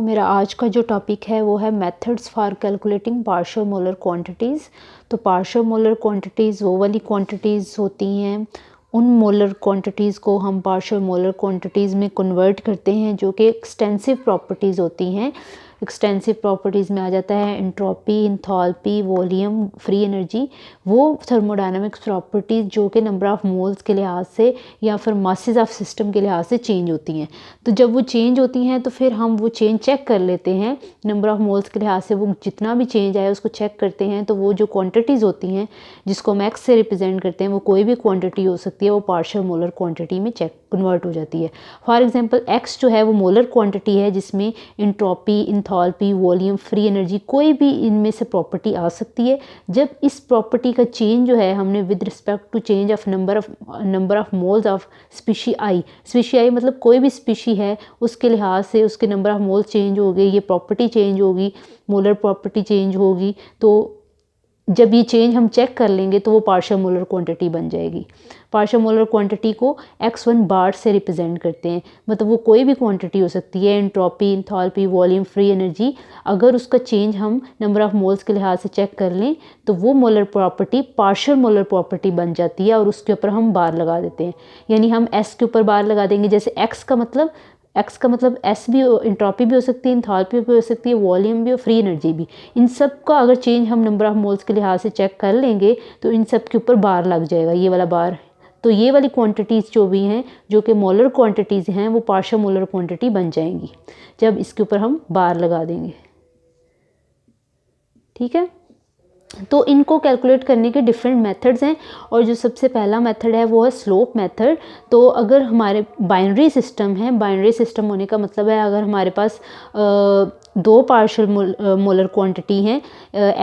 मेरा आज का जो टॉपिक है वो है methods for calculating partial molar quantities. तो पार्शियल मोलर क्वांटिटीज़ वो वाली क्वांटिटीज़ होती हैं, उन मोलर क्वांटिटीज़ को हम पार्शियल मोलर क्वांटिटीज़ में कन्वर्ट करते हैं जो कि एक्सटेंसिव प्रॉपर्टीज़ होती हैं। एक्सटेंसिव प्रॉपर्टीज़ में आ जाता है entropy, enthalpy, volume, free energy, वो थर्मोडायनामिक्स प्रॉपर्टीज़ जो कि नंबर ऑफ़ मोल्स के लिहाज से या फिर मासेस ऑफ सिस्टम के लिहाज से चेंज होती हैं। तो जब वो चेंज होती हैं तो फिर हम वो चेंज चेक कर लेते हैं नंबर ऑफ़ मोल्स के लिहाज से, वो जितना भी चेंज आया उसको चेक करते हैं। तो वो जो क्वांटिटीज़ होती हैं जिसको हम एक्स से रिप्रेजेंट करते हैं, वो कोई भी क्वांटिटी हो सकती है, वो पार्शियल मोलर क्वांटिटी में चेक कन्वर्ट हो जाती है। फॉर एग्जांपल एक्स जो है वो मोलर क्वांटिटी है जिसमें entropy, enthalpy, volume, free energy कोई भी इनमें से प्रॉपर्टी आ सकती है। जब इस प्रॉपर्टी का चेंज जो है हमने with respect to change of number of moles of species i मतलब कोई भी स्पीशी है उसके लिहाज से उसके नंबर ऑफ मोल्स चेंज हो गए, ये प्रॉपर्टी चेंज होगी, मोलर प्रॉपर्टी चेंज होगी। तो जब ये चेंज हम चेक कर लेंगे तो वो पार्शियल मोलर क्वांटिटी बन जाएगी। पार्शियल मोलर क्वांटिटी को x1 बार से रिप्रेजेंट करते हैं, मतलब वो कोई भी क्वांटिटी हो सकती है, entropy, enthalpy, volume, free energy. अगर उसका चेंज हम नंबर ऑफ मोल्स के लिहाज से चेक कर लें तो वो molar property partial molar property बन जाती है और उसके ऊपर हम बार लगा देते हैं। यानी हम s के ऊपर बार लगा देंगे, जैसे x का मतलब एस भी, इंट्रोपी भी हो सकती है, इंथैल्पी भी हो सकती है, वॉल्यूम भी और फ्री एनर्जी भी। इन सब का अगर चेंज हम नंबर ऑफ मोल्स के लिहाज से चेक कर लेंगे तो इन सब के ऊपर बार लग जाएगा, ये वाला बार। तो ये वाली क्वांटिटीज़ जो भी हैं जो कि मोलर क्वांटिटीज़ हैं वो पार्शियल मोलर क्वांटिटी बन जाएंगी जब इसके ऊपर हम बार लगा देंगे। ठीक है, तो इनको कैलकुलेट करने के डिफरेंट मेथड्स हैं और जो सबसे पहला मेथड है वो है स्लोप मेथड। तो अगर हमारे बाइनरी सिस्टम है, बाइनरी सिस्टम होने का मतलब है अगर हमारे पास दो पार्शियल मोलर क्वांटिटी हैं,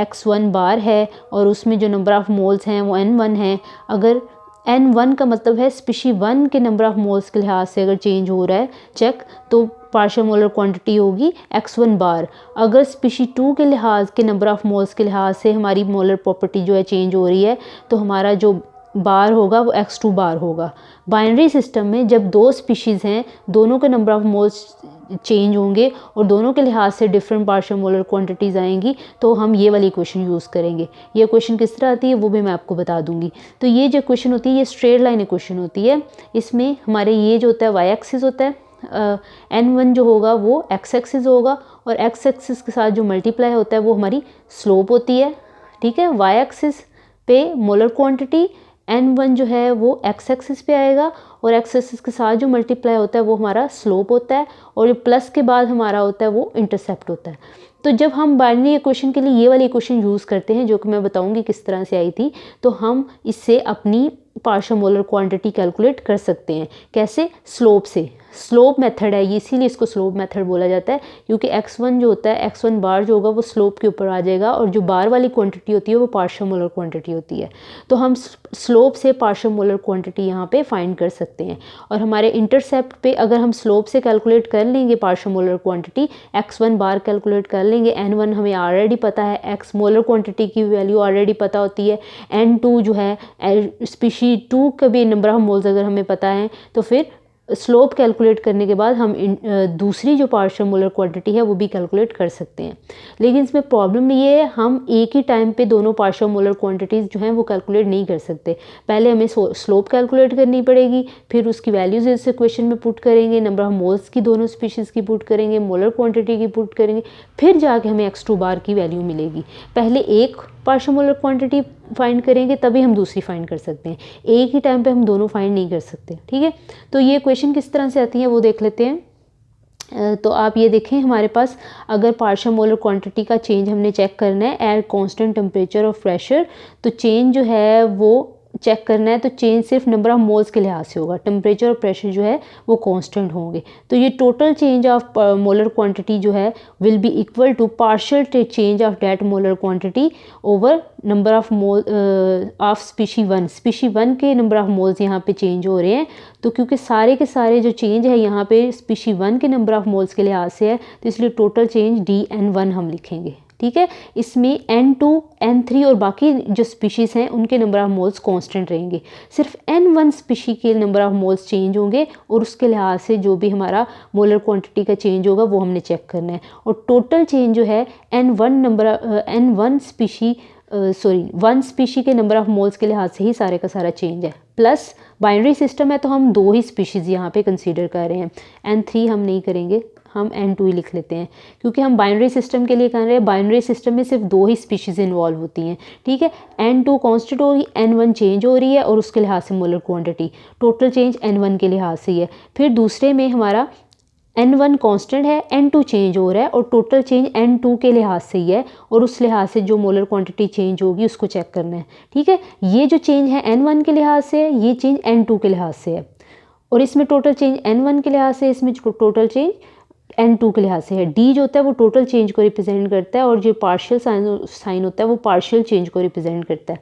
x1 बार है और उसमें जो नंबर ऑफ़ मोल्स हैं वो n1 है। अगर n1 का मतलब है स्पीशी 1 के नंबर ऑफ़ मोल्स के लिहाज से अगर चेंज हो रहा है चेक, तो पार्शियल मोलर क्वांटिटी होगी x1 बार। अगर स्पीशी 2 के लिहाज के नंबर ऑफ़ मोल्स के लिहाज से हमारी मोलर प्रॉपर्टी जो है चेंज हो रही है तो हमारा जो बार होगा वो x2 बार होगा। बाइनरी सिस्टम में जब दो स्पीशीज़ हैं, दोनों के नंबर ऑफ़ मोल्स चेंज होंगे और दोनों के लिहाज से डिफरेंट पार्शियल मोलर क्वांटिटीज़ आएंगी तो हम ये वाली इक्वेशन यूज़ करेंगे। ये इक्वेशन किस तरह आती है वो भी मैं आपको बता दूंगी। तो ये जो इक्वेशन होती है ये स्ट्रेट लाइन इक्वेशन होती है। इसमें हमारे ये जो होता है वाई एक्सिस होता है, n1 जो होगा वो x एक्सिस होगा और x एक्सिस के साथ जो मल्टीप्लाई होता है वो हमारी स्लोप होती है। ठीक है, y एक्सिस पे मोलर क्वांटिटी, n1 जो है वो x एक्सिस पे आएगा और x एक्सिस के साथ जो मल्टीप्लाई होता है वो हमारा स्लोप होता है और जो प्लस के बाद हमारा होता है वो इंटरसेप्ट होता है। तो जब हम बाइनरी इक्वेशन के लिए ये वाली इक्वेशन यूज़ करते हैं जो कि मैं बताऊंगी किस तरह से आई थी, तो हम इससे अपनी पार्शियल मोलर क्वांटिटी कैलकुलेट कर सकते हैं। कैसे? स्लोप से। स्लोप मेथड है ये, इसीलिए इसको स्लोप मेथड बोला जाता है क्योंकि x1 जो होता है, x1 बार जो होगा वो स्लोप के ऊपर आ जाएगा और जो बार वाली क्वांटिटी होती है वो पार्शियल मोलर क्वांटिटी होती है। तो हम स्लोप से पार्शियल मोलर क्वांटिटी यहाँ पे फाइंड कर सकते हैं। और हमारे इंटरसेप्ट पे अगर हम स्लोप से कैलकुलेट कर लेंगे पार्शियल मोलर क्वांटिटी, x1 बार कैलकुलेट कर लेंगे, n1 हमें ऑलरेडी पता है, x मोलर क्वांटिटी की वैल्यू ऑलरेडी पता होती है, n2 जो है स्पीशी 2 का भी नंबर ऑफ मोल्स अगर हमें पता है, तो फिर स्लोप कैलकुलेट करने के बाद हम दूसरी जो पार्शियल मोलर क्वांटिटी है वो भी कैलकुलेट कर सकते हैं। लेकिन इसमें प्रॉब्लम ये है हम एक ही टाइम पे दोनों पार्शियल मोलर क्वांटिटीज़ जो हैं वो कैलकुलेट नहीं कर सकते। पहले हमें स्लोप कैलकुलेट करनी पड़ेगी, फिर उसकी वैल्यूज इस इक्वेशन में पुट करेंगे, नंबर ऑफ मोल्स की दोनों स्पीशीज़ की पुट करेंगे, मोलर क्वांटिटी की पुट करेंगे, फिर जाके हमें x2 बार की वैल्यू मिलेगी। पहले एक पार्शियल मोलर क्वांटिटी फाइंड करेंगे तभी हम दूसरी फाइंड कर सकते हैं, एक ही टाइम पे हम दोनों फाइंड नहीं कर सकते। ठीक है, तो ये क्वेश्चन किस तरह से आती है वो देख लेते हैं। तो आप ये देखें, हमारे पास अगर पार्शियल मोलर क्वांटिटी का चेंज हमने चेक करना है एट कांस्टेंट टेम्परेचर और प्रेशर, तो चेंज जो है वो चेक करना है तो चेंज सिर्फ नंबर ऑफ मोल्स के लिहाज से होगा, टेम्परेचर और प्रेशर जो है वो कांस्टेंट होंगे। तो ये total change of molar quantity जो है will be equal to partial change of that molar quantity over number of mole of species 1। Species 1 के नंबर ऑफ मोल्स यहाँ पे चेंज हो रहे हैं, तो क्योंकि सारे के सारे जो चेंज है यहाँ पे स्पीशी 1 के नंबर ऑफ मोल्स के लिहाज से है, तो इसलिए टोटल चेंज dn1 हम लिखेंगे। ठीक है। इसमें N2, N3 और बाकी जो स्पीशीज़ हैं उनके नंबर ऑफ़ मोल्स कांस्टेंट रहेंगे। सिर्फ N1 स्पीशी के नंबर ऑफ़ मोल्स चेंज होंगे और उसके लिहाज से जो भी हमारा मोलर क्वांटिटी का चेंज होगा वो हमने चेक करना है। और टोटल चेंज जो है N1 स्पीशी के नंबर ऑफ़ मोल्स के लिहाज से ही सारे का सारा चेंज है। प्लस बाइनरी सिस्टम है तो हम 2 ही स्पीशीज़ यहाँ पे कंसीडर कर रहे हैं, N3 हम नहीं करेंगे, हम N2 ही लिख लेते हैं क्योंकि हम बाइनरी सिस्टम के लिए कर रहे हैं। बाइनरी सिस्टम में सिर्फ 2 ही स्पीशीज़ इन्वॉल्व होती हैं, ठीक है। N2 कांस्टेंट होगी, N1 चेंज हो रही है और उसके लिहाज से molar quantity total change N1 के लिहाज से ही है। फिर दूसरे में हमारा N1 कांस्टेंट है, N2 चेंज हो रहा है और टोटल चेंज N2 के लिहाज से ही है और उस लिहाज से जो मोलर क्वांटिटी चेंज होगी उसको चेक करना है, ठीक है। ये जो चेंज है N1 के लिहाज से है, ये चेंज N2 के लिहाज से है और इसमें टोटल चेंज N1 के लिहाज से, इसमें टोटल चेंज N2 के लिहाज से है। D जो होता है वो टोटल चेंज को रिप्रेजेंट करता है और जो पार्शियल साइन होता है वो पार्शियल चेंज को रिप्रेजेंट करता है।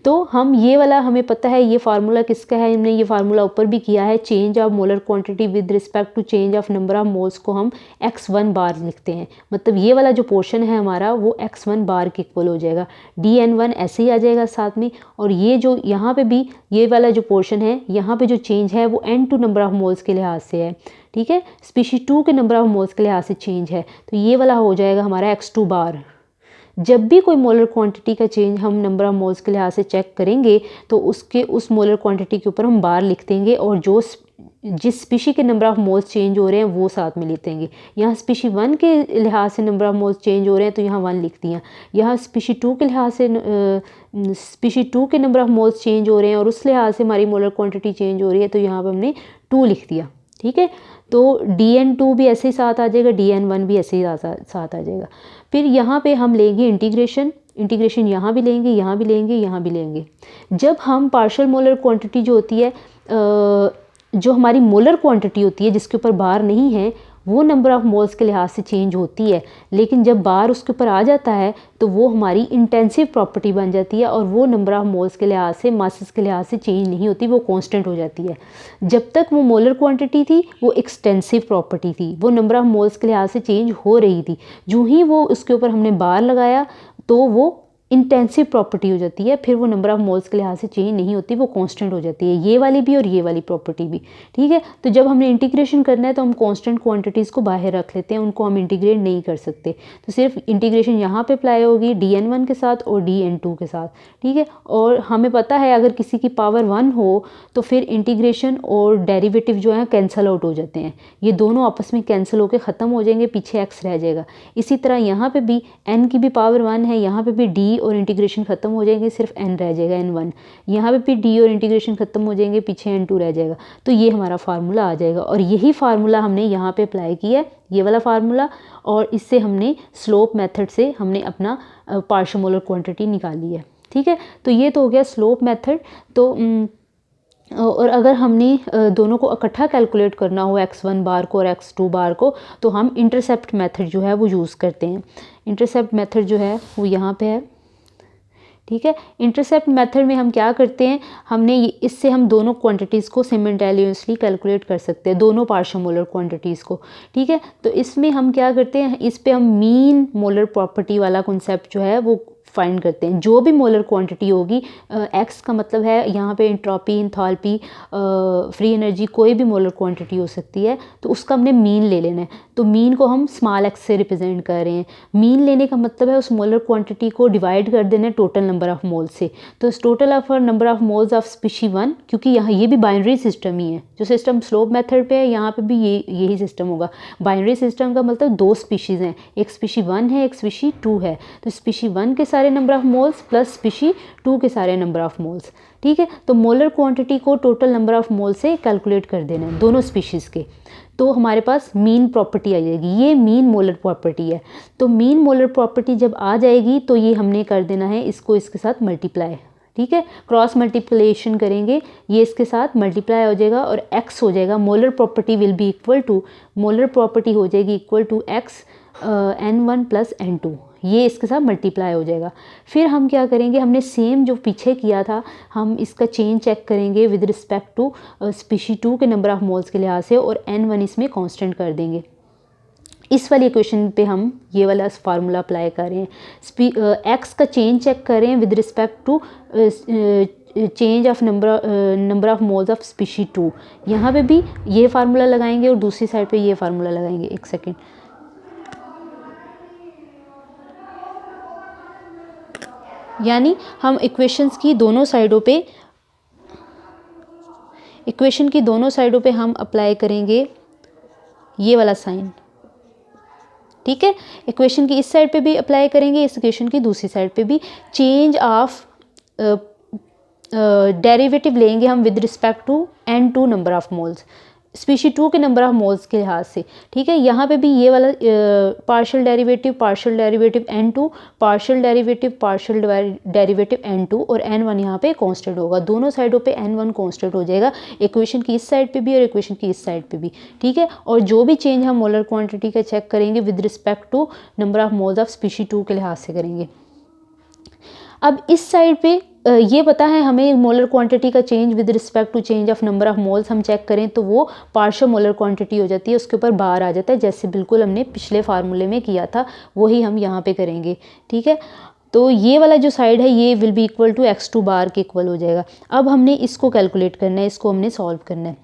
तो हम ये वाला हमें पता है, ये फार्मूला किसका है, हमने ये फार्मूला ऊपर भी किया है। Change of molar quantity with respect to change of number of moles को हम x1 बार लिखते हैं। मतलब ये वाला जो पोर्शन है हमारा वो x1 बार के इक्वल हो जाएगा। DN1 ऐसे ही आ जाएगा साथ में और ये जो यहाँ पे भी ये वाला जो पोर्शन है यहाँ पे जो चेंज है वो N2 नंबर ऑफ मोल्स के लिहाज से है, ठीक है। स्पीशी 2 के नंबर ऑफ मोल्स के लिहाज से चेंज है तो ये वाला हो जाएगा हमारा x2 बार। जब भी कोई मोलर क्वांटिटी का चेंज हम नंबर ऑफ मोल्स के लिहाज से चेक करेंगे तो उस मोलर क्वांटिटी के ऊपर हम बार लिख देंगे और जिस स्पीशी के नंबर ऑफ मोल्स चेंज हो रहे हैं वो साथ में लिख देंगे। यहाँ स्पीशी 1 के लिहाज से नंबर ऑफ मोल्स चेंज हो रहे हैं तो यहाँ 1 लिख दिया। यहाँ स्पीशी 2 के लिहाज से स्पीशी 2 के नंबर ऑफ मोल्स चेंज हो रहे हैं और उस लिहाज से हमारी मोलर क्वांटिटी चेंज हो रही है तो यहाँ पर हमने 2 लिख दिया, ठीक है। तो DN2 भी ऐसे ही साथ आ जाएगा, DN1 भी ऐसे ही साथ आ जाएगा। फिर यहाँ पे हम लेंगे इंटीग्रेशन यहाँ भी लेंगे, यहाँ भी लेंगे, यहाँ भी लेंगे। जब हम पार्शियल मोलर क्वांटिटी जो होती है, जो हमारी मोलर क्वांटिटी होती है जिसके ऊपर बार नहीं है वो नंबर ऑफ मोल्स के लिहाज से चेंज होती है, लेकिन जब बार उसके ऊपर आ जाता है तो वो हमारी इंटेंसिव प्रॉपर्टी बन जाती है और वो नंबर ऑफ मोल्स के लिहाज से, मासेस के लिहाज से चेंज नहीं होती, वो कांस्टेंट हो जाती है। जब तक वो मोलर क्वांटिटी थी वो एक्सटेंसिव प्रॉपर्टी थी, वो नंबर ऑफ मोल्स के लिहाज से चेंज हो रही थी। जो ही वो उसके ऊपर हमने बार लगाया तो वो इंटेंसिव प्रॉपर्टी हो जाती है, फिर वो नंबर ऑफ मोल्स के लिहाज से चेंज नहीं होती, वो कांस्टेंट हो जाती है, ये वाली भी और ये वाली प्रॉपर्टी भी, ठीक है। तो जब हमने इंटीग्रेशन करना है तो हम कांस्टेंट क्वांटिटीज़ को बाहर रख लेते हैं, उनको हम इंटीग्रेट नहीं कर सकते। तो सिर्फ इंटीग्रेशन यहाँ पे अप्लाई होगी DN1 के साथ और DN2 के साथ, ठीक है। और हमें पता है अगर किसी की पावर 1 हो तो फिर इंटीग्रेशन और डेरिवेटिव जो है कैंसिल आउट हो जाते हैं, ये दोनों आपस में कैंसिल होकर ख़त्म हो जाएंगे, पीछे x रह जाएगा। इसी तरह यहाँ पर भी n की भी पावर 1 है, यहाँ पर भी d और इंटीग्रेशन ख़त्म हो जाएंगे, सिर्फ n रह जाएगा, N1। यहाँ पे भी d और इंटीग्रेशन ख़त्म हो जाएंगे, पीछे N2 रह जाएगा। तो ये हमारा फार्मूला आ जाएगा और यही फार्मूला हमने यहाँ पे अप्लाई किया है, ये वाला फार्मूला, और इससे हमने स्लोप मेथड से हमने अपना पार्शियल मोलर क्वांटिटी निकाली है, ठीक है। तो ये तो हो गया स्लोप मेथड। तो और अगर हमने दोनों को इकट्ठा कैलकुलेट करना हो x1 बार को और x2 बार को तो हम इंटरसेप्ट मेथड जो है वो यूज़ करते हैं। इंटरसेप्ट मेथड जो है वो यहाँ पे है, ठीक है। इंटरसेप्ट मेथड में हम क्या करते हैं, इससे हम दोनों क्वांटिटीज़ को सिमिल्टेनियसली कैलकुलेट कर सकते हैं, दोनों पार्शियल मोलर क्वांटिटीज़ को, ठीक है। तो इसमें हम क्या करते हैं, इस पे हम मीन मोलर प्रॉपर्टी वाला कॉन्सेप्ट जो है वो फाइंड करते हैं। जो भी मोलर क्वांटिटी होगी, x का मतलब है यहाँ पे एंट्रोपी, एंथैल्पी, फ्री एनर्जी, कोई भी मोलर क्वांटिटी हो सकती है, तो उसका हमने मीन ले लेना है। तो मीन को हम स्मॉल x से रिप्रेजेंट कर रहे हैं। मीन लेने का मतलब है उस मोलर क्वांटिटी को डिवाइड कर देना है टोटल नंबर ऑफ मोल्स से। तो इस total of number of moles of species 1, क्योंकि यहाँ ये भी बाइनरी सिस्टम ही है, जो सिस्टम स्लोप मेथड पे है यहाँ पे भी यही सिस्टम होगा। बाइनरी सिस्टम का मतलब 2 स्पीशीज़ हैं, एक स्पीशी 1 है, एक स्पीशी 2 है। तो स्पीशी 1 के सारे number of moles plus species 2 के सारे नंबर ऑफ मोल्स, ठीक है। तो मोलर क्वांटिटी को टोटल नंबर ऑफ मोल से कैलकुलेट कर देना है दोनों स्पीशीज़ के, तो हमारे पास मीन प्रॉपर्टी आ जाएगी। ये मीन मोलर प्रॉपर्टी है। तो मीन मोलर प्रॉपर्टी जब आ जाएगी तो ये हमने कर देना है इसको इसके साथ मल्टीप्लाई, ठीक है। क्रॉस मल्टीप्लिकेशन करेंगे, ये इसके साथ मल्टीप्लाई हो जाएगा और x हो जाएगा, molar property will be equal to, molar property हो जाएगी equal to x N1 plus N2, ये इसके साथ मल्टीप्लाई हो जाएगा। फिर हम क्या करेंगे, हमने सेम जो पीछे किया था, हम इसका चेंज चेक करेंगे विद रिस्पेक्ट टू स्पीशी 2 के नंबर ऑफ मोल्स के लिहाज से और N1 इसमें कांस्टेंट कर देंगे। इस वाली इक्वेशन पे हम ये वाला फार्मूला अप्लाई कर रहे हैं। एक्स का चेंज चेक कर रहे हैं with respect to change of number of moles of species 2। यहाँ पे भी ये फार्मूला लगाएंगे और दूसरी साइड पे ये फार्मूला लगाएंगे। एक सेकेंड, यानी हम इक्वेशन की दोनों साइडों पे हम अप्लाई करेंगे ये वाला साइन, ठीक है। इक्वेशन की इस साइड पे भी अप्लाई करेंगे, इस इक्वेशन की दूसरी साइड पे भी। चेंज ऑफ डेरिवेटिव लेंगे हम with respect to n2 number of moles, species 2 के नंबर ऑफ मोल्स के लिहाज से, ठीक है। यहाँ पे भी ये वाला partial derivative n2, partial derivative n2 और n1 यहाँ पे कांस्टेंट होगा। दोनों साइडों पे n1 कांस्टेंट हो जाएगा, इक्वेशन की इस साइड पे भी और इक्वेशन की इस साइड पे भी, ठीक है। और जो भी चेंज हम मोलर क्वांटिटी का चेक करेंगे with respect to number of moles of species 2 के लिहाज से करेंगे। अब इस साइड पे ये पता है हमें मोलर क्वांटिटी का change with respect to change of number of moles हम चेक करें तो वो पार्शियल मोलर क्वांटिटी हो जाती है, उसके ऊपर बार आ जाता है, जैसे बिल्कुल हमने पिछले फार्मूले में किया था वही हम यहाँ पे करेंगे, ठीक है। तो ये वाला जो साइड है ये will be equal to x2 bar के इक्वल हो जाएगा। अब हमने इसको कैलकुलेट करना है, इसको हमने सॉल्व करना है।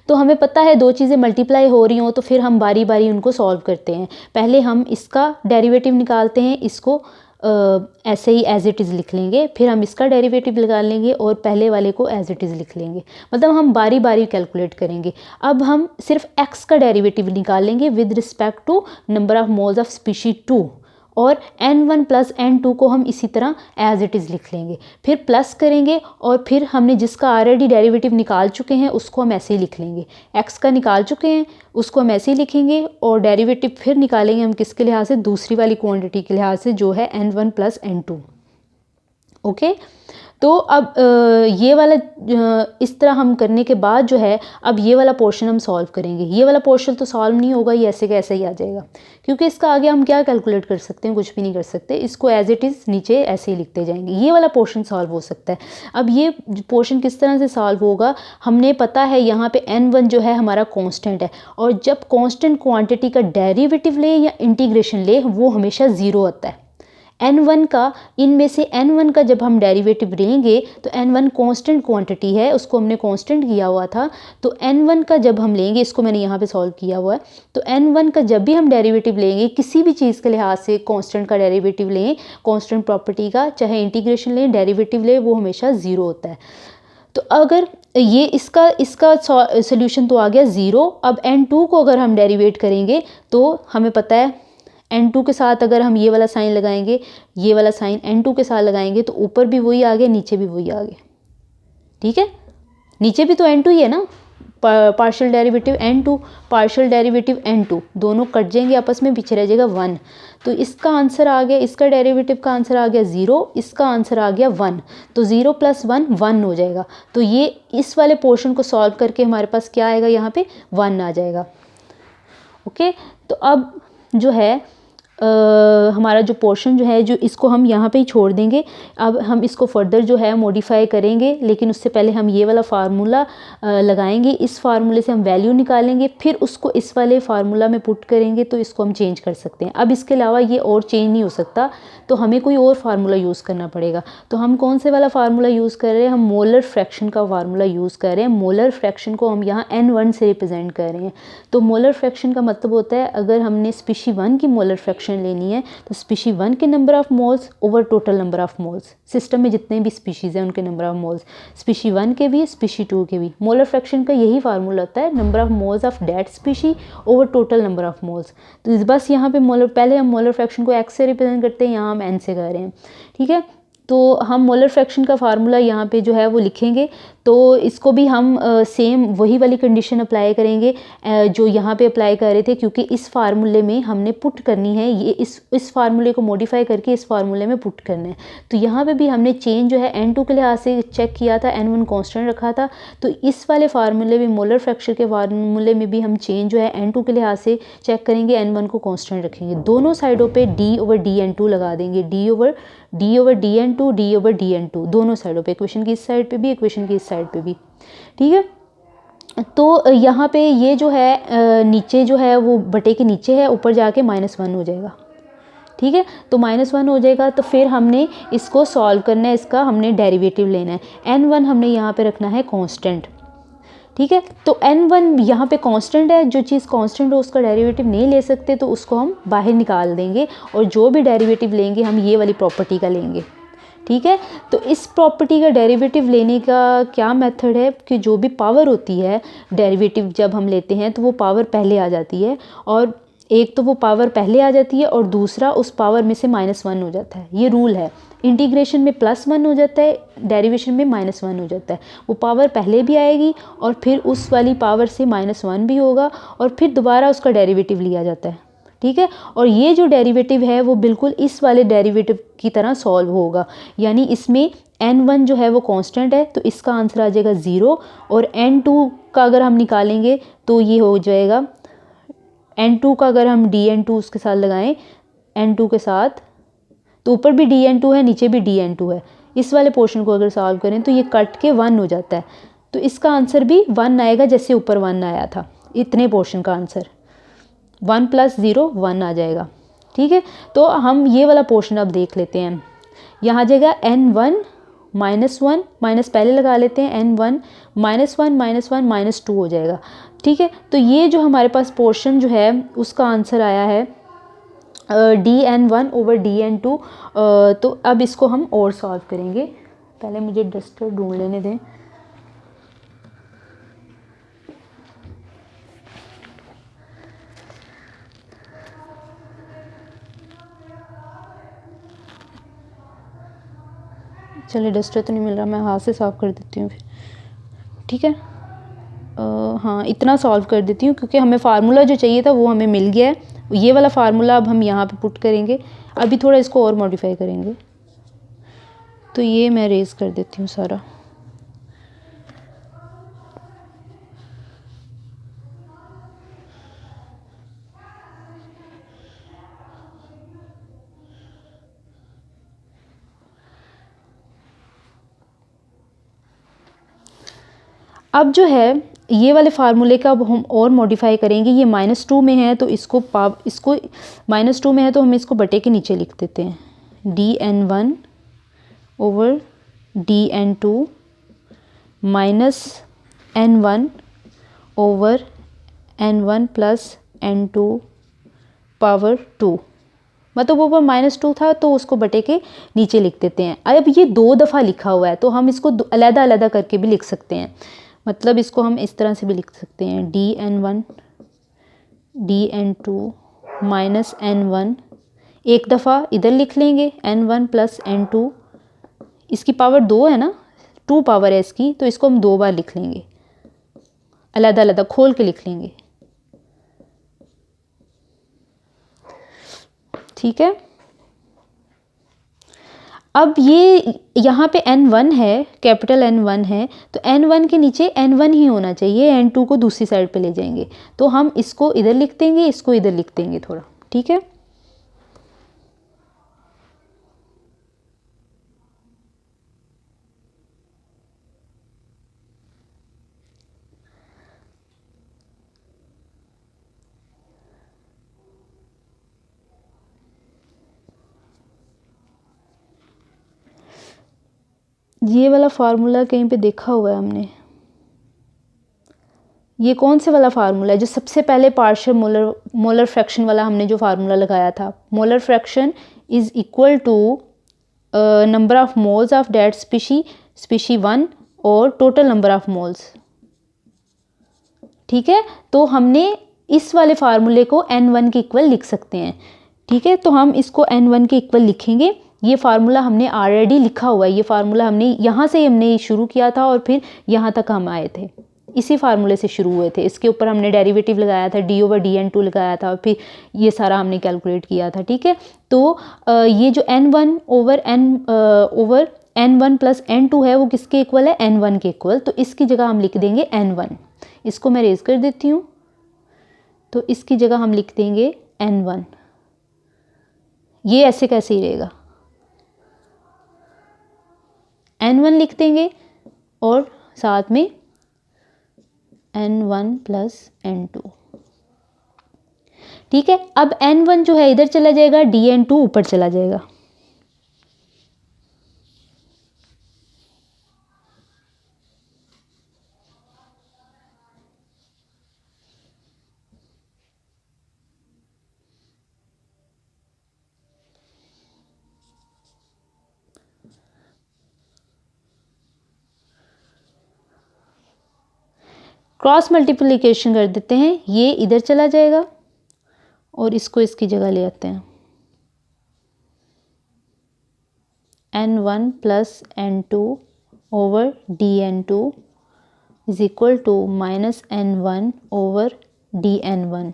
तो हमें पता है दो चीज़ें मल्टीप्लाई हो रही हों तो फिर हम बारी बारी उनको सॉल्व करते हैं। पहले हम इसका डेरिवेटिव निकालते हैं, इसको ऐसे ही एज इट इज़ लिख लेंगे, फिर हम इसका डेरिवेटिव निकाल लेंगे और पहले वाले को एज इट इज़ लिख लेंगे, मतलब हम बारी बारी कैलकुलेट करेंगे। अब हम सिर्फ x का डेरिवेटिव निकाल लेंगे with respect to number of moles of species 2 और n1 प्लस n2 को हम इसी तरह एज इट इज़ लिख लेंगे, फिर प्लस करेंगे और फिर हमने जिसका ऑलरेडी डेरिवेटिव निकाल चुके हैं उसको हम ऐसे ही लिख लेंगे। x का निकाल चुके हैं उसको हम ऐसे ही लिखेंगे और डेरिवेटिव फिर निकालेंगे हम किसके लिहाज से, दूसरी वाली क्वांटिटी के लिहाज से जो है n1 प्लस n2, ओके। तो अब ये वाला इस तरह हम करने के बाद जो है अब ये वाला पोर्शन हम सॉल्व करेंगे। ये वाला पोर्शन तो सॉल्व नहीं होगा, ये ऐसे का ऐसे ही आ जाएगा, क्योंकि इसका आगे हम क्या कैलकुलेट कर सकते हैं, कुछ भी नहीं कर सकते, इसको एज इट इज़ नीचे ऐसे ही लिखते जाएंगे। ये वाला पोर्शन सॉल्व हो सकता है। अब ये पोर्शन किस तरह से सॉल्व होगा, हमने पता है यहाँ पे n1 जो है हमारा कॉन्स्टेंट है, और जब कॉन्स्टेंट क्वान्टिटी का डेरिवेटिव ले या इंटीग्रेशन ले वो हमेशा ज़ीरो आता है। n1 का, इनमें से n1 का जब हम डेरिवेटिव लेंगे तो n1 कांस्टेंट क्वांटिटी है, उसको हमने कांस्टेंट किया हुआ था, तो n1 का जब हम लेंगे, इसको मैंने यहाँ पे सॉल्व किया हुआ है, तो n1 का जब भी हम डेरिवेटिव लेंगे किसी भी चीज़ के लिहाज से, कांस्टेंट का डेरिवेटिव लें, कांस्टेंट प्रॉपर्टी का, चाहे इंटीग्रेशन लें, डेरिवेटिव लें, वो हमेशा ज़ीरो होता है। तो अगर ये इसका सोल्यूशन तो आ गया ज़ीरो। अब n2 को अगर हम डेरिवेट करेंगे तो हमें पता है n2 के साथ अगर हम ये वाला साइन लगाएंगे, ये वाला साइन n2 के साथ लगाएंगे तो ऊपर भी वही आ गया, नीचे भी वही आ गया, ठीक है। नीचे भी तो n2 ही है ना, partial derivative n2 partial derivative n2 दोनों कट जाएंगे आपस में, पीछे रह जाएगा 1। तो इसका आंसर आ गया, इसका डेरिवेटिव का आंसर आ गया 0, इसका आंसर आ गया 1, तो 0 + 1 1 हो जाएगा। तो ये इस वाले पोर्शन को सॉल्व करके हमारे पास क्या आएगा, यहाँ पे 1 आ जाएगा, ओके। तो अब जो है हमारा जो पोर्शन जो है, जो इसको हम यहाँ पे ही छोड़ देंगे। अब हम इसको फर्दर जो है मॉडिफाई करेंगे, लेकिन उससे पहले हम ये वाला फार्मूला लगाएंगे, इस फार्मूले से हम वैल्यू निकालेंगे, फिर उसको इस वाले फार्मूला में पुट करेंगे तो इसको हम चेंज कर सकते हैं। अब इसके अलावा ये और चेंज नहीं हो सकता, तो हमें कोई और फार्मूला यूज़ करना पड़ेगा। तो हम कौन से वाला फार्मूला यूज़ कर रहे हैं, हम मोलर फ्रैक्शन का फार्मूला यूज़ कर रहे हैं। मोलर फ्रैक्शन को हम यहाँ n1 से रिप्रेजेंट कर रहे हैं। तो मोलर फ्रैक्शन का मतलब होता है, अगर हमने स्पीशी 1 की मोलर फ्रैक्शन लेनी है तो स्पीशी 1 के number of moles over total number of moles, system में जितने भी स्पीशीज़ हैं उनके नंबर ऑफ मोल्स, स्पीशी 1 के भी स्पीशी 2 के भी। मोलर फ्रैक्शन का यही फार्मूला होता है, number of moles of that species over total number of moles. तो बस यहाँ पे पहले हम मोलर फ्रैक्शन को x से रिप्रेजेंट करते हैं, यहाँ हम n से कर रहे हैं, ठीक है। तो हम मोलर फ्रैक्शन का फार्मूला यहाँ पे जो है वो लिखेंगे, तो इसको भी हम सेम वही वाली कंडीशन अप्लाई करेंगे जो यहाँ पे अप्लाई कर रहे थे, क्योंकि इस फार्मूले में हमने पुट करनी है, ये इस फार्मूले को मॉडिफाई करके इस फार्मूले में पुट करना है। तो यहाँ पे भी हमने चेंज जो है n2 के लिहाज से चेक किया था, n1 कांस्टेंट रखा था, तो इस वाले फार्मूले में, मोलर फ्रैक्शन के फार्मूले में भी हम चेंज जो है n2 के लिहाज से चेक करेंगे, n1 को कांस्टेंट रखेंगे। दोनों साइडों पे d/dn2 लगा देंगे, d/dn2 d/dn2 दोनों साइडों पे, इक्वेशन की इस साइड पे भी, इक्वेशन की इस साइड पे भी, ठीक है। तो यहाँ पे ये जो है नीचे जो है वो बटे के नीचे है, ऊपर जाके -1 हो जाएगा। ठीक है, तो -1 हो जाएगा। तो फिर हमने इसको सॉल्व करना है, इसका हमने डेरिवेटिव लेना है। n1 हमने यहाँ पे रखना है कांस्टेंट। ठीक है, तो n1 यहाँ पे कांस्टेंट है, जो चीज़ कांस्टेंट हो उसका डेरिवेटिव नहीं ले सकते तो उसको हम बाहर निकाल देंगे, और जो भी डेरिवेटिव लेंगे हम ये वाली प्रॉपर्टी का लेंगे। ठीक है, तो इस प्रॉपर्टी का डेरिवेटिव लेने का क्या मेथड है कि जो भी पावर होती है डेरिवेटिव जब हम लेते हैं तो वो पावर पहले आ जाती है, और एक तो वो पावर पहले आ जाती है और दूसरा उस पावर में से -1 हो जाता है। ये रूल है, इंटीग्रेशन में +1 हो जाता है, डेरिवेशन में -1 हो जाता है। वो पावर पहले भी आएगी और फिर उस वाली पावर से -1 भी होगा और फिर दोबारा उसका डेरिवेटिव लिया जाता है। ठीक है, और ये जो डेरिवेटिव है वो बिल्कुल इस वाले डेरिवेटिव की तरह सॉल्व होगा, यानी इसमें n1 जो है वो कांस्टेंट है तो इसका आंसर आ जाएगा 0, और n2 का अगर हम निकालेंगे तो ये हो जाएगा n2 का, अगर हम dn2 उसके साथ लगाएं n2 के साथ, तो ऊपर भी dn2 है नीचे भी dn2 है। इस वाले पोर्शन को अगर सॉल्व करें तो ये कट के 1 हो जाता है, तो इसका आंसर भी 1 आएगा, जैसे ऊपर 1 आया था। इतने पोर्शन का आंसर 1 + 0 1 आ जाएगा। ठीक है, तो हम ये वाला पोर्शन अब देख लेते हैं। यहाँ आ जाएगा n1 -1 माइनस पहले लगा लेते हैं, n1 -1 -2 हो जाएगा। ठीक है, तो ये जो हमारे पास पोर्शन जो है उसका आंसर आया है dn1/dn2। तो अब इसको हम और सॉल्व करेंगे। पहले मुझे डस्टर ढूंढ लेने दें। चलिए, डस्टर तो नहीं मिल रहा, मैं हाथ से साफ़ कर देती हूँ फिर। ठीक है, हाँ इतना सॉल्व कर देती हूँ क्योंकि हमें फार्मूला जो चाहिए था वो हमें मिल गया है। ये वाला फार्मूला अब हम यहाँ पे पुट करेंगे, अभी थोड़ा इसको और मॉडिफाई करेंगे। तो ये मैं रेज़ कर देती हूँ सारा। अब जो है ये वाले फार्मूले का अब हम और मॉडिफाई करेंगे। ये -2 में है तो इसको -2 में है तो हम इसको बटे के नीचे लिख देते हैं, dn1/dn2 -n1/n1 + n2/2। मतलब ऊपर -2 था तो उसको बटे के नीचे लिख देते हैं। अब ये 2 दफ़ा लिखा हुआ है तो हम इसको अलग अलग करके भी लिख सकते हैं। मतलब इसको हम इस तरह से भी लिख सकते हैं, dn1/dn2 -n1, एक दफ़ा इधर लिख लेंगे n1 + n2। इसकी पावर 2 है ना, 2 पावर है इसकी, तो इसको हम 2 बार लिख लेंगे, अलग अलग खोल के लिख लेंगे। ठीक है, अब ये यहाँ पे n1 है, कैपिटल N1 है, तो n1 के नीचे n1 ही होना चाहिए, n2 को दूसरी साइड पे ले जाएंगे तो हम इसको इधर लिख देंगे, इसको इधर लिख देंगे थोड़ा। ठीक है, ये वाला फार्मूला कहीं पे देखा हुआ है हमने। ये कौन से वाला फार्मूला है जो सबसे पहले पार्शियल मोलर फ्रैक्शन वाला हमने जो फार्मूला लगाया था? Molar fraction is equal to number of moles of that species 1 और टोटल नंबर ऑफ मोल्स। ठीक है, तो हमने इस वाले फार्मूले को n1 के इक्वल लिख सकते हैं। ठीक है, तो हम इसको n1 के इक्वल लिखेंगे। ये फार्मूला हमने ऑलरेडी लिखा हुआ है, ये फार्मूला हमने यहाँ से हमने शुरू किया था और फिर यहाँ तक हम आए थे, इसी फार्मूले से शुरू हुए थे। इसके ऊपर हमने डेरिवेटिव लगाया था, d/dn2 लगाया था और फिर ये सारा हमने कैलकुलेट किया था। ठीक है, तो ये जो n1/n1 + n2 है वो किसके इक्वल है? n1 के इक्वल। तो इसकी जगह हम लिख देंगे n1। इसको मैं रेज कर देती हूँ, तो इसकी जगह हम लिख देंगे n1। ये ऐसे कैसे ही रहेगा, n1 लिख देंगे और साथ में N1 प्लस N2। ठीक है, अब N1 जो है इधर चला जाएगा, DN2 ऊपर चला जाएगा। क्रॉस मल्टीप्लिकेशन कर देते हैं, ये इधर चला जाएगा और इसको इसकी जगह ले आते हैं। N1 plus N2 over DN2 is equal to minus N1 over DN1।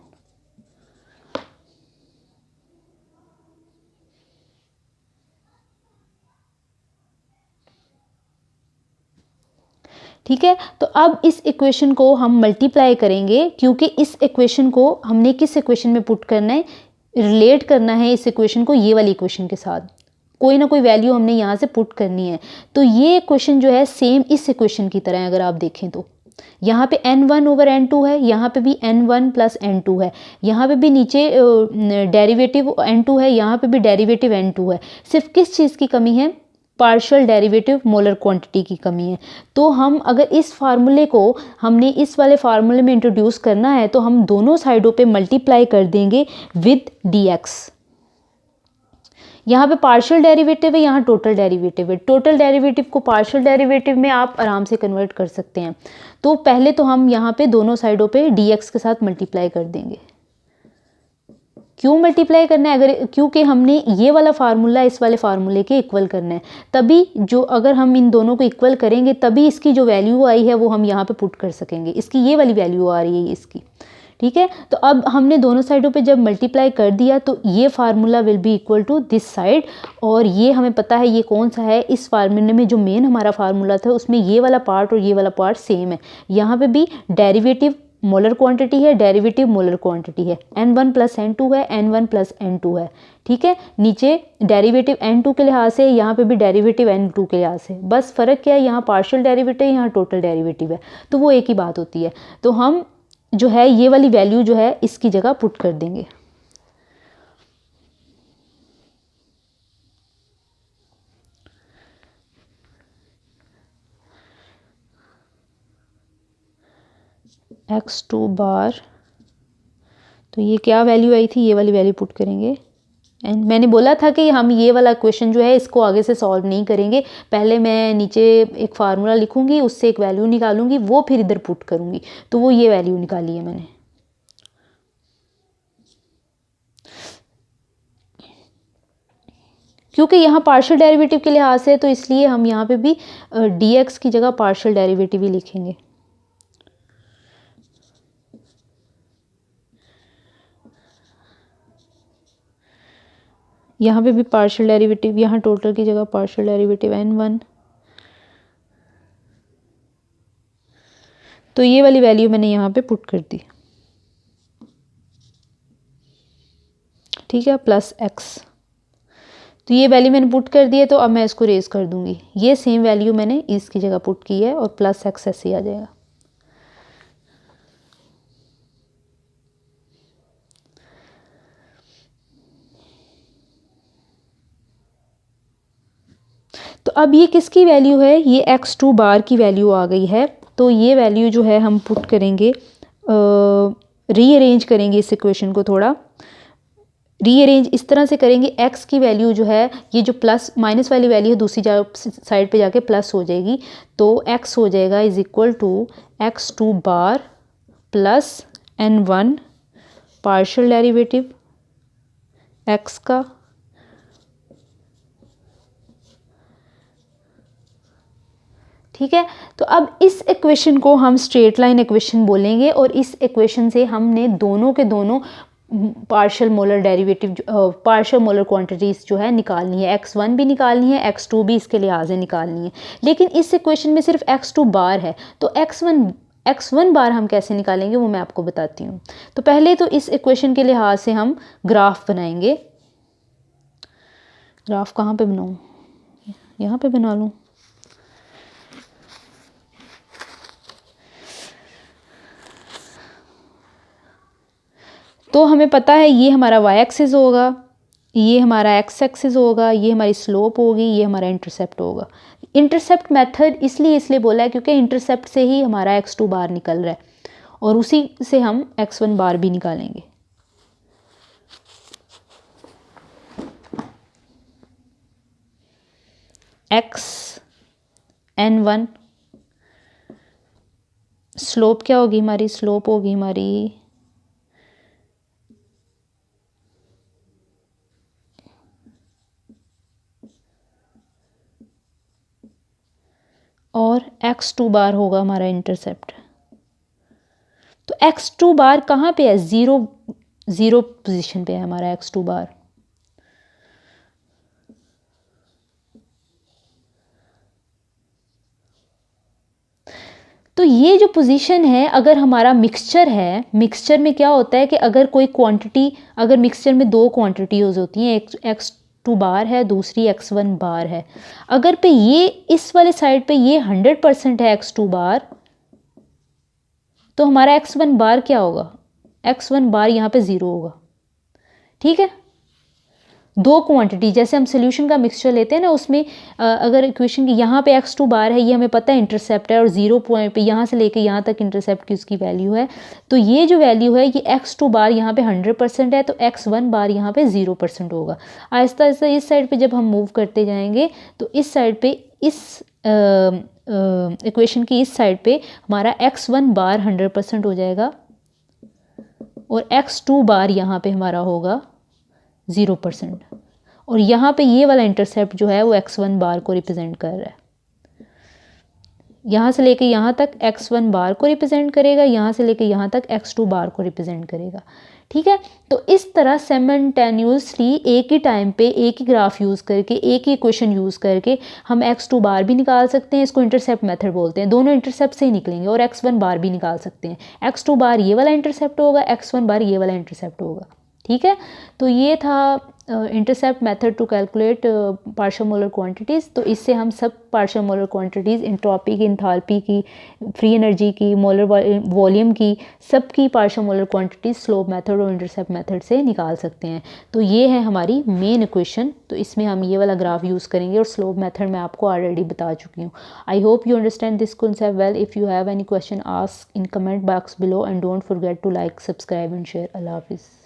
ठीक है, तो अब इस इक्वेशन को हम मल्टीप्लाई करेंगे, क्योंकि इस इक्वेशन को हमने किस इक्वेशन में पुट करना है, रिलेट करना है इस इक्वेशन को ये वाली इक्वेशन के साथ। कोई ना कोई वैल्यू हमने यहाँ से पुट करनी है। तो ये इक्वेशन जो है सेम इस इक्वेशन की तरह है। अगर आप देखें तो यहाँ पे N1 ओवर N2 है, यहाँ पे भी N1 प्लस N2 है, यहाँ पे भी नीचे डेरिवेटिव N2 है, यहाँ पे भी डेरिवेटिव N2 है। सिर्फ किस चीज़ की कमी है, पार्शियल डेरिवेटिव मोलर क्वांटिटी की कमी है। तो हम अगर इस फार्मूले को हमने इस वाले फार्मूले में इंट्रोड्यूस करना है तो हम दोनों साइडों पे मल्टीप्लाई कर देंगे विद dx। यहाँ पे पार्शियल डेरिवेटिव है, यहाँ टोटल डेरिवेटिव है। टोटल डेरिवेटिव को पार्शियल डेरिवेटिव में आप आराम से कन्वर्ट कर सकते हैं। तो पहले तो हम यहाँ पे दोनों साइडों पे dx के साथ मल्टीप्लाई कर देंगे। क्यों मल्टीप्लाई करना है, अगर क्योंकि हमने ये वाला फार्मूला इस वाले फार्मूले के इक्वल करना है। तभी जो अगर हम इन दोनों को इक्वल करेंगे तभी इसकी जो वैल्यू आई है वो हम यहाँ पे पुट कर सकेंगे। इसकी ये वाली वैल्यू आ रही है इसकी। ठीक है, तो अब हमने दोनों साइडों पे जब मल्टीप्लाई कर दिया तो ये formula will be equal to this side. और ये हमें पता है ये कौन सा है, इस फार्मूले में जो मेन हमारा फार्मूला था उसमें ये वाला पार्ट और ये वाला पार्ट सेम है। यहाँ पे भी डेरिवेटिव मोलर क्वांटिटी है, डेरिवेटिव मोलर क्वांटिटी है। N1 प्लस N2 है, N1 प्लस N2 है। ठीक है, नीचे डेरिवेटिव N2 के लिहाज से, यहाँ पे भी डेरिवेटिव N2 के लिहाज से। बस फ़र्क क्या है, यहाँ पार्शियल डेरिवेटिव है, यहाँ टोटल डेरिवेटिव है, तो वो एक ही बात होती है। तो हम जो है ये वाली वैल्यू जो है इसकी जगह पुट कर देंगे। x2 बार, तो ये क्या वैल्यू आई थी, ये वाली वैल्यू पुट करेंगे। एंड मैंने बोला था कि हम ये वाला क्वेश्चन जो है इसको आगे से सॉल्व नहीं करेंगे। पहले मैं नीचे एक फार्मूला लिखूंगी, उससे एक वैल्यू निकालूंगी, वो फिर इधर पुट करूंगी। तो वो ये वैल्यू निकाली है मैंने। क्योंकि यहाँ पार्शियल डेरिवेटिव के लिहाज से, तो इसलिए हम यहाँ पे भी dx की जगह पार्शियल डेरिवेटिव ही लिखेंगे। यहाँ पे भी पार्शियल डेरिवेटिव, यहाँ टोटल की जगह पार्शियल डेरिवेटिव N1। तो ये वाली वैल्यू मैंने यहाँ पे पुट कर दी। ठीक है, प्लस x। तो ये वैल्यू मैंने पुट कर दी है, तो अब मैं इसको रेज कर दूंगी। ये सेम वैल्यू मैंने इसकी जगह पुट की है और प्लस x ऐसे ही आ जाएगा। तो अब ये किसकी वैल्यू है, ये x2 बार की वैल्यू आ गई है। तो ये वैल्यू जो है हम पुट करेंगे, रीअरेंज करेंगे इस इक्वेशन को, थोड़ा रीअरेंज इस तरह से करेंगे। x की वैल्यू जो है, ये जो प्लस माइनस वाली वैल्यू है दूसरी साइड पे जाके प्लस हो जाएगी। तो x हो जाएगा is equal to x2 bar plus N1 partial derivative x का ठीक है। तो अब इस इक्वेशन को हम स्ट्रेट लाइन इक्वेशन बोलेंगे और इस इक्वेशन से हमने दोनों के दोनों partial molar derivative, partial molar quantities जो है निकालनी है। x1 भी निकालनी है, x2 भी इसके लिहाज से निकालनी है। लेकिन इस इक्वेशन में सिर्फ x2 बार है, तो x1 बार हम कैसे निकालेंगे वो मैं आपको बताती हूँ। तो पहले तो इस इक्वेशन के लिहाज से हम ग्राफ बनाएंगे। ग्राफ कहाँ पे बनाऊँ, यहाँ पे बना लूँ। तो हमें पता है ये हमारा वाई एक्सिस होगा, ये हमारा एक्स एक्सिस होगा, ये हमारी स्लोप होगी, ये हमारा इंटरसेप्ट होगा। इंटरसेप्ट मेथड इसलिए बोला है क्योंकि इंटरसेप्ट से ही हमारा x2 बार निकल रहा है और उसी से हम x1 बार भी निकालेंगे। xn1 स्लोप क्या होगी हमारी, स्लोप होगी हमारी और x2 बार होगा हमारा इंटरसेप्ट। तो x2 बार कहाँ पे है, ज़ीरो पोजीशन पे है हमारा x2 बार। तो ये जो पोजीशन है, अगर हमारा मिक्सचर है, मिक्सचर में क्या होता है कि अगर कोई क्वांटिटी, अगर मिक्सचर में दो क्वांटिटीज होती हैं, एक x2 बार है, दूसरी x1 बार है, अगर पे ये इस वाले साइड पे ये 100% है x2 बार, तो हमारा x1 बार क्या होगा, x1 बार यहाँ पे 0 होगा। ठीक है, दो क्वांटिटी, जैसे हम सोल्यूशन का मिक्सचर लेते हैं ना, उसमें अगर इक्वेशन की यहाँ पे x2 बार है, ये हमें पता है इंटरसेप्ट है और 0 पॉइंट पे यहाँ से लेके यहाँ तक इंटरसेप्ट की उसकी वैल्यू है, तो ये जो वैल्यू है ये x2 बार यहाँ पे 100% है, तो x1 बार यहाँ पे 0% होगा। आहिस्ता आहिस्ता इस साइड पे जब हम मूव करते जाएंगे तो इस साइड पे, इस इक्वेशन की इस साइड पे हमारा x1 बार 100% हो जाएगा और x2 बार यहाँ पे हमारा होगा 0%, और यहाँ पे ये वाला इंटरसेप्ट जो है वो x1 बार को रिप्रेजेंट कर रहा है। यहाँ से लेके यहाँ तक x1 बार को रिप्रेजेंट करेगा, यहाँ से लेके यहाँ तक x2 बार को रिप्रेजेंट करेगा। ठीक है, तो इस तरह साइमल्टेनियसली एक ही टाइम पे एक ही ग्राफ यूज़ करके, एक ही इक्वेशन यूज़ करके हम x2 बार भी निकाल सकते हैं। इसको इंटरसेप्ट मेथड बोलते हैं, दोनों इंटरसेप्ट से ही निकलेंगे, और x1 बार भी निकाल सकते हैं। x2 बार ये वाला इंटरसेप्ट होगा, x1 बार ये वाला इंटरसेप्ट होगा। ठीक है, तो ये था intercept method to calculate partial molar quantities. तो इससे हम सब पार्शियल मोलर क्वांटिटीज़, एंट्रोपी की, एंथैल्पी की, फ्री एनर्जी की, मोलर वॉल्यूम की, सब की partial molar quantities slope method और इंटरसेप्ट मेथड से निकाल सकते हैं। तो ये है हमारी मेन इक्वेशन, तो इसमें हम ये वाला ग्राफ यूज़ करेंगे, और स्लोप मेथड मैं आपको ऑलरेडी बता चुकी हूँ। I hope you understand this concept well. If you have any question ask in comment box below and don't forget to like, subscribe and share. अल्लाह हाफिज़।